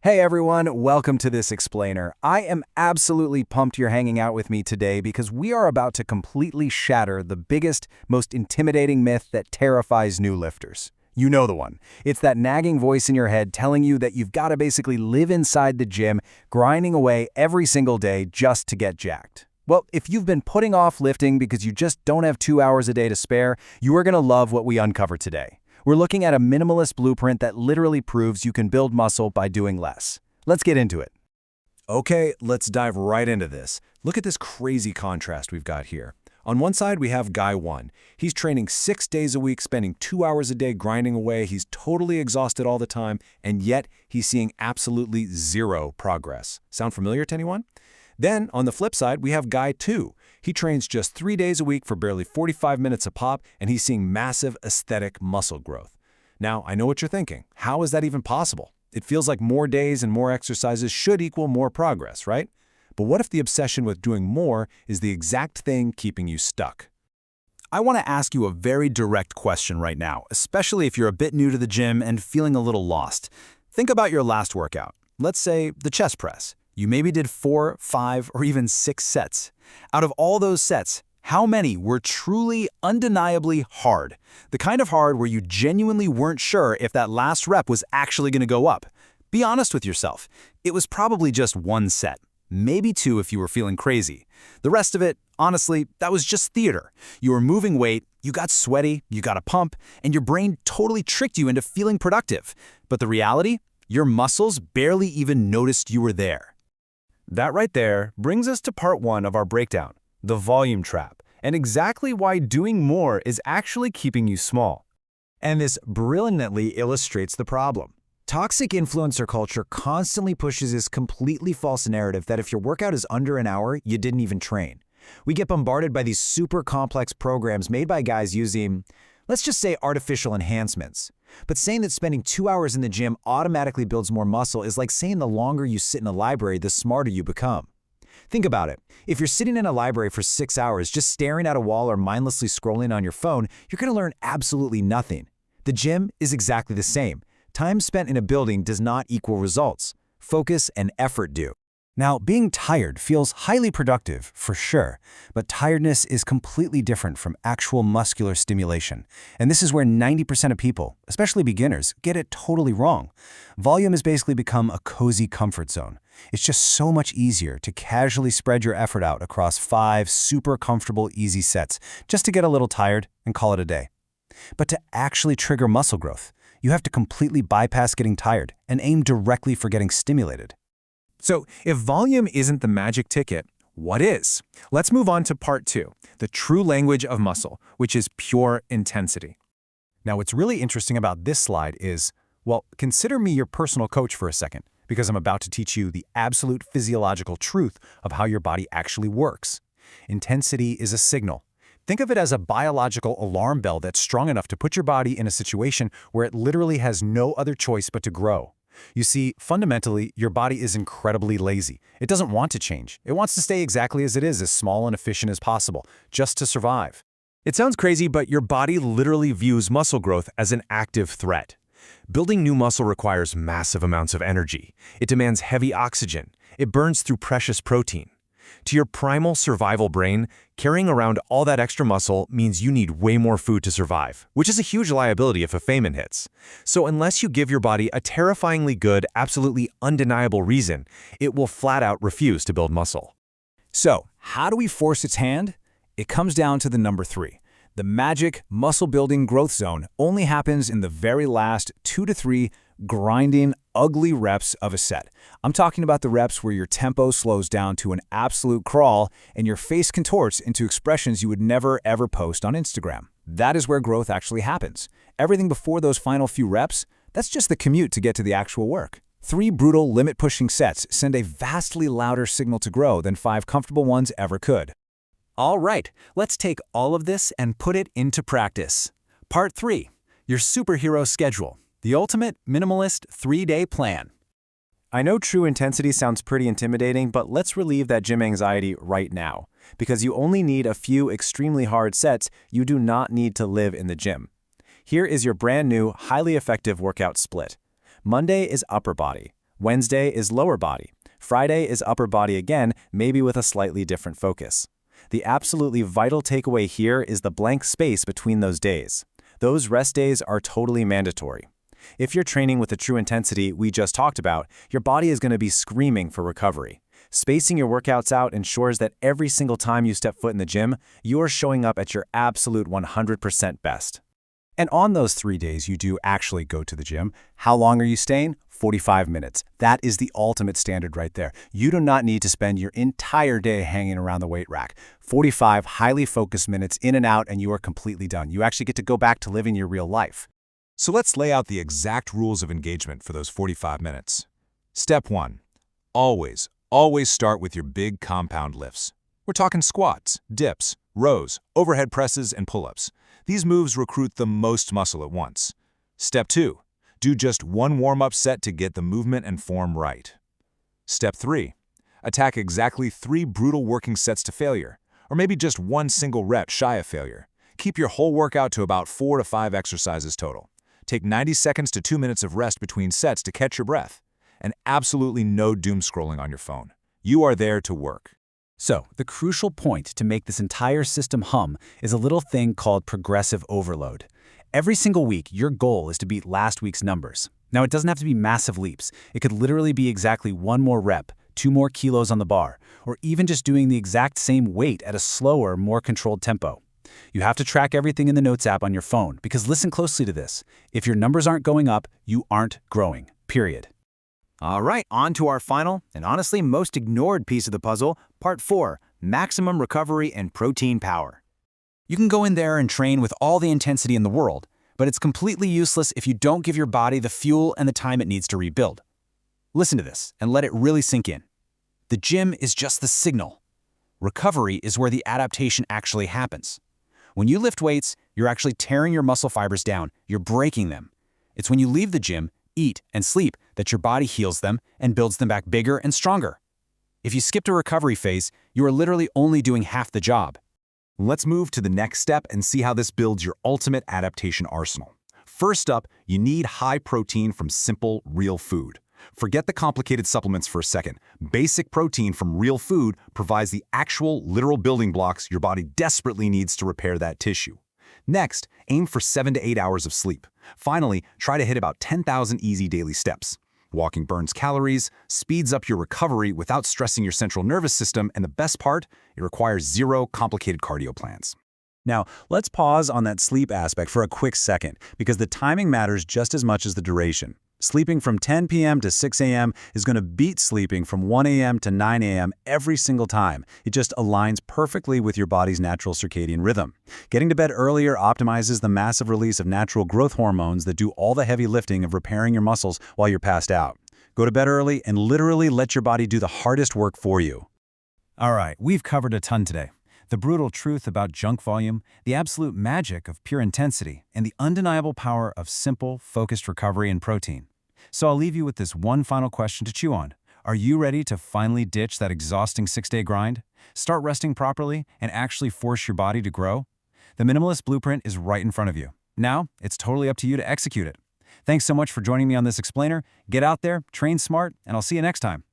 Hey everyone, welcome to this explainer. I am absolutely pumped you're hanging out with me today because we are about to completely shatter the biggest, most intimidating myth that terrifies new lifters. You know the one. It's that nagging voice in your head telling you that you've got to basically live inside the gym, grinding away every single day just to get jacked. Well, if you've been putting off lifting because you just don't have 2 hours a day to spare, you are going to love what we uncover today. We're looking at a minimalist blueprint that literally proves you can build muscle by doing less. Let's get into it. Okay, let's dive right into this. Look at this crazy contrast we've got here. On one side, we have Guy 1. He's training 6 days a week, spending 2 hours a day grinding away. He's totally exhausted all the time, and yet he's seeing absolutely zero progress. Sound familiar to anyone? Then, on the flip side, we have Guy 2. He trains just 3 days a week for barely 45 minutes a pop, and he's seeing massive aesthetic muscle growth. Now, I know what you're thinking. How is that even possible? It feels like more days and more exercises should equal more progress, right? But what if the obsession with doing more is the exact thing keeping you stuck? I want to ask you a very direct question right now, especially if you're a bit new to the gym and feeling a little lost. Think about your last workout. Let's say the chest press. You maybe did 4, 5, or even 6 sets. Out of all those sets, how many were truly, undeniably hard? The kind of hard where you genuinely weren't sure if that last rep was actually going to go up. Be honest with yourself. It was probably just 1 set. Maybe 2 if you were feeling crazy. The rest of it, honestly, that was just theater. You were moving weight, you got sweaty, you got a pump, and your brain totally tricked you into feeling productive. But the reality? Your muscles barely even noticed you were there. That right there brings us to part 1 of our breakdown, the volume trap, and exactly why doing more is actually keeping you small. And this brilliantly illustrates the problem. Toxic influencer culture constantly pushes this completely false narrative that if your workout is under an hour, you didn't even train. We get bombarded by these super complex programs made by guys using, let's just say, artificial enhancements. But saying that spending 2 hours in the gym automatically builds more muscle is like saying the longer you sit in a library, the smarter you become. Think about it. If you're sitting in a library for 6 hours just staring at a wall or mindlessly scrolling on your phone, you're going to learn absolutely nothing. The gym is exactly the same. Time spent in a building does not equal results. Focus and effort do. Now, being tired feels highly productive, for sure, but tiredness is completely different from actual muscular stimulation. And this is where 90% of people, especially beginners, get it totally wrong. Volume has basically become a cozy comfort zone. It's just so much easier to casually spread your effort out across 5 super comfortable, easy sets, just to get a little tired and call it a day. But to actually trigger muscle growth, you have to completely bypass getting tired and aim directly for getting stimulated. So, if volume isn't the magic ticket, what is? Let's move on to part 2, the true language of muscle, which is pure intensity. Now, what's really interesting about this slide is, well, consider me your personal coach for a second, because I'm about to teach you the absolute physiological truth of how your body actually works. Intensity is a signal. Think of it as a biological alarm bell that's strong enough to put your body in a situation where it literally has no other choice but to grow. You see, fundamentally, your body is incredibly lazy. It doesn't want to change. It wants to stay exactly as it is, as small and efficient as possible, just to survive. It sounds crazy, but your body literally views muscle growth as an active threat. Building new muscle requires massive amounts of energy. It demands heavy oxygen. It burns through precious protein. To your primal survival brain, carrying around all that extra muscle means you need way more food to survive, which is a huge liability if a famine hits. So unless you give your body a terrifyingly good, absolutely undeniable reason, it will flat out refuse to build muscle. So, how do we force its hand? It comes down to the number 3. The magic muscle-building growth zone only happens in the very last 2 to 3 grinding, ugly reps of a set. I'm talking about the reps where your tempo slows down to an absolute crawl and your face contorts into expressions you would never ever post on Instagram. That is where growth actually happens. Everything before those final few reps, that's just the commute to get to the actual work. 3 brutal limit-pushing sets send a vastly louder signal to grow than 5 comfortable ones ever could. All right, let's take all of this and put it into practice. Part 3, your superhero schedule. The ultimate minimalist 3-day plan. I know true intensity sounds pretty intimidating, but let's relieve that gym anxiety right now. Because you only need a few extremely hard sets, you do not need to live in the gym. Here is your brand new, highly effective workout split. Monday is upper body. Wednesday is lower body. Friday is upper body again, maybe with a slightly different focus. The absolutely vital takeaway here is the blank space between those days. Those rest days are totally mandatory. If you're training with the true intensity we just talked about, your body is going to be screaming for recovery. Spacing your workouts out ensures that every single time you step foot in the gym, you're showing up at your absolute 100% best. And on those 3 days you do actually go to the gym, how long are you staying? 45 minutes. That is the ultimate standard right there. You do not need to spend your entire day hanging around the weight rack. 45 highly focused minutes in and out and you are completely done. You actually get to go back to living your real life. So let's lay out the exact rules of engagement for those 45 minutes. Step 1. Always start with your big compound lifts. We're talking squats, dips, rows, overhead presses, and pull-ups. These moves recruit the most muscle at once. Step 2. Do just one warm-up set to get the movement and form right. Step 3. Attack exactly 3 brutal working sets to failure, or maybe just one single rep shy of failure. Keep your whole workout to about 4 to 5 exercises total. Take 90 seconds to 2 minutes of rest between sets to catch your breath. And absolutely no doom scrolling on your phone. You are there to work. So, the crucial point to make this entire system hum is a little thing called progressive overload. Every single week, your goal is to beat last week's numbers. Now, it doesn't have to be massive leaps. It could literally be exactly 1 more rep, 2 more kilos on the bar, or even just doing the exact same weight at a slower, more controlled tempo. You have to track everything in the Notes app on your phone, because listen closely to this. If your numbers aren't going up, you aren't growing, period. All right, on to our final, and honestly most ignored piece of the puzzle, Part 4, Maximum Recovery and Protein Power. You can go in there and train with all the intensity in the world, but it's completely useless if you don't give your body the fuel and the time it needs to rebuild. Listen to this, and let it really sink in. The gym is just the signal. Recovery is where the adaptation actually happens. When you lift weights, you're actually tearing your muscle fibers down, you're breaking them. It's when you leave the gym, eat, and sleep that your body heals them and builds them back bigger and stronger. If you skipped a recovery phase, you are literally only doing half the job. Let's move to the next step and see how this builds your ultimate adaptation arsenal. First up, you need high protein from simple, real food. Forget the complicated supplements for a second. Basic protein from real food provides the actual, literal building blocks your body desperately needs to repair that tissue. Next, aim for 7 to 8 hours of sleep. Finally, try to hit about 10,000 easy daily steps. Walking burns calories, speeds up your recovery without stressing your central nervous system, and the best part, it requires 0 complicated cardio plans. Now, let's pause on that sleep aspect for a quick second, because the timing matters just as much as the duration. Sleeping from 10 p.m. to 6 a.m. is going to beat sleeping from 1 a.m. to 9 a.m. every single time. It just aligns perfectly with your body's natural circadian rhythm. Getting to bed earlier optimizes the massive release of natural growth hormones that do all the heavy lifting of repairing your muscles while you're passed out. Go to bed early and literally let your body do the hardest work for you. All right, we've covered a ton today. The brutal truth about junk volume, the absolute magic of pure intensity, and the undeniable power of simple, focused recovery and protein. So I'll leave you with this one final question to chew on. Are you ready to finally ditch that exhausting 6-day grind? Start resting properly and actually force your body to grow? The Minimalist Blueprint is right in front of you. Now, it's totally up to you to execute it. Thanks so much for joining me on this explainer. Get out there, train smart, and I'll see you next time.